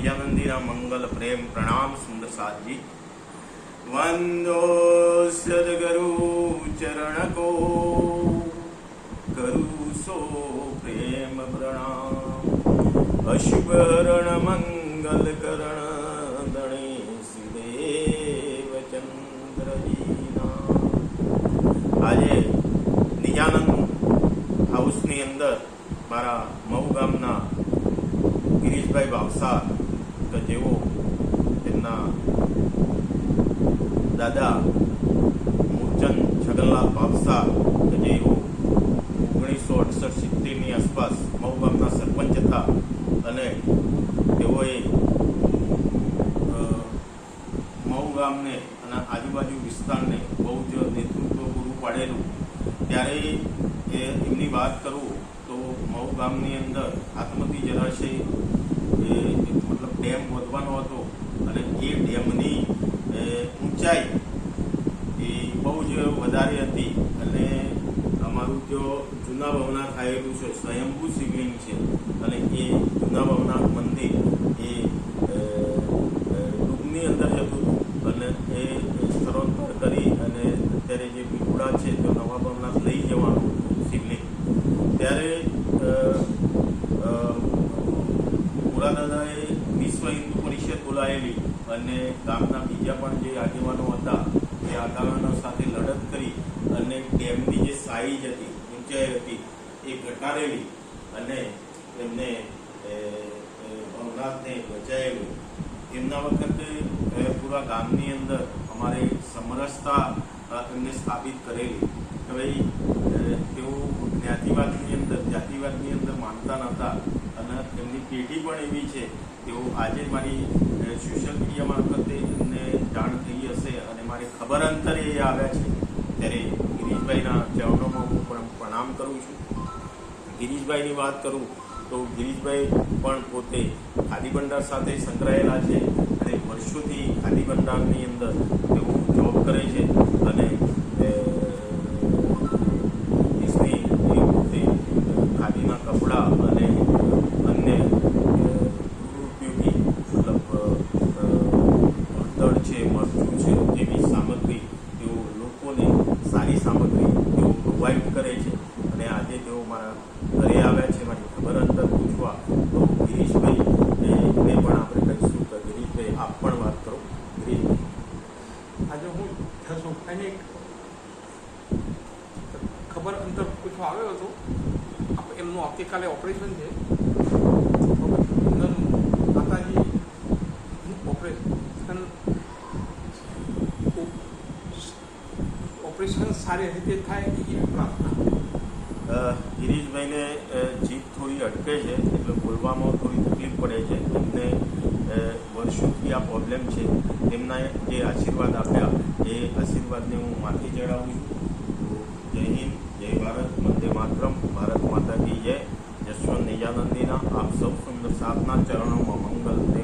निजानंदीना मंगल प्रेम प्रणाम सुंदर साथ जी। वंदो सदगुरु चरण को करू सो प्रेम प्रणाम। अशुभ रण मंगल करण गणेश देव चंद्र जीना। આજે નિજાનંદ હાઉસની અંદર મારા મહુ ગામના ગિરીશભાઈ ભાવસાર કે જેઓ તેમના દાદા મૂળચંદ છગનલાલ ભાવસાર કે જેઓ 1968-70ની આસપાસ મહુ ગામના સરપંચ હતા અને તેઓએ મહુ ગામને અને આજુબાજુ વિસ્તારને બહુ જ નેતૃત્વ પૂરું પાડેલું। ત્યારે એમની વાત કરું તો મહુ ગામની અંદર આત્મતી જળાશય મતલબ ડેમ વધવાનો હતો અને એ ડેમની ઊંચાઈ એ બહુ જ વધારે હતી અને અમારું જો જૂના ભવનાથ આવેલું છે સ્વયંભૂ શિવલિંગ છે અને એ જૂના ભવનાથ મંદિર એ ડૂબની અંદર જતું હતું અને એ સ્થળાંતર કરી અને અત્યારે જે પીપળા છે તો નવા ભવનાથ લઈ જવાનું શિવલિંગ। ત્યારે દાદાએ વિશ્વ હિન્દુ પરિષદ બોલાયેલી અને ગામના બીજા પણ જે આગેવાનો હતા એ આગેવાનો સાથે લડત કરી અને ડેમની જે સાઈઝ હતી ઊંચાઈ હતી એ ઘટાડેલી અને એમને ભવનાથને બચાવેલું। એમના વખતે પૂરા ગામની અંદર અમારે સમરસતા એમને સ્થાપિત કરેલી કે ભાઈ તેઓ જ્ઞાતિવાદની અંદર જાતિવાદની અંદર માનતા નહોતા અને એમની પેઢી પણ એવી છે તેઓ આજે મારી સોશિયલ મીડિયા મારફતે એમને જાણ થઈ હશે અને મારી ખબર અંતરે એ આવ્યા છે ત્યારે ગિરીશભાઈના ચરણોમાં હું પણ પ્રણામ કરું છું। ગિરીશભાઈની વાત કરું તો ગિરીશભાઈ પણ પોતે ખાદી ભંડાર સાથે સંકળાયેલા છે અને વર્ષોથી ખાદી ભંડારની અંદર તેઓ જોબ કરે છે અને દેશની પોતે ખાદીના કપડાં અને અન્ય ઉપયોગી મતલબ હળદર છે મરચું છે જેવી સામગ્રી તેઓ લોકોને સારી સામગ્રી તેઓ પ્રોવાઈડ કરે છે અને આજે તેઓ મારા ઘરે આવ્યા છે મારી ખબર અંતર પૂછવા તો ગિરીશભાઈ એને પણ આપણે કહીશું કે ગિરીશભાઈ આપ પણ વાત કરો। ગિરીશભાઈ આજે હું સોમભાઈને ખબર અંતર પૂછવા આવ્યો હતો। એમનું આવતીકાલે ઓપરેશન છે માતાજી ઓપરેશન સારી રીતે થાય એવી પ્રાર્થના। ગિરીશભાઈને જીભ થોડી અટકે છે એટલે બોલવામાં થોડી તકલીફ પડે છે એમને વર્ષોથી આ પ્રોબ્લેમ છે। તેમના જે આશીર્વાદ આપ્યા એ આશીર્વાદને હું માથે ચડાવું છું। તો જય હિન્દ, જય ભારત, વંદે માતરમ, ભારત માતા કી જય। જશવંત નિજાનંદીના આપ સૌ સુંદર સાધના ચરણોમાં મંગલ દે।